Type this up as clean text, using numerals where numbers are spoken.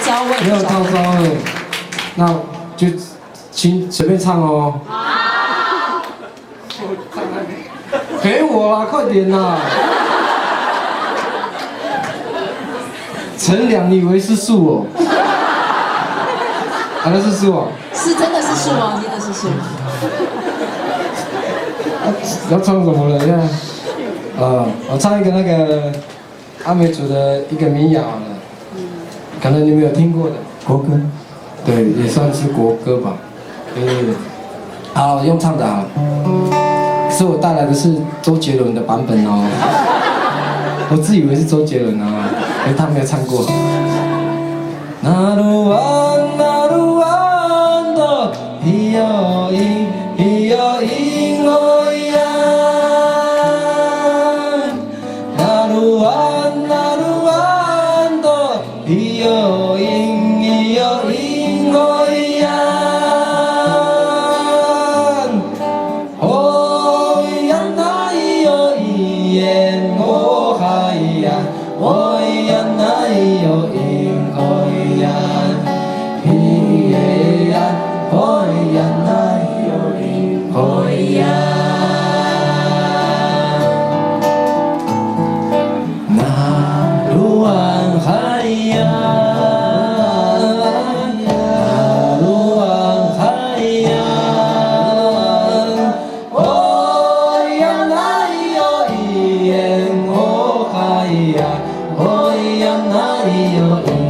焦味，没有套招味，那就请随便唱哦。陪我啦，快点啦！乘凉，你以为是树哦？啊，那是树哦。是真的是树哦，真的是树。要唱什么了？现在？我唱一个那个阿美族的一个民谣好了，可能你们有听过的国歌，对，也算是国歌吧。好，用唱的好了。可是我带来的是周杰伦的版本哦，我自以为是周杰伦啊，可是他没有唱过。那鲁安那鲁安的咿哟咿咿哟咿哦呀，那鲁安那鲁安的咿哟咿咿哟咿哦呀。Oh,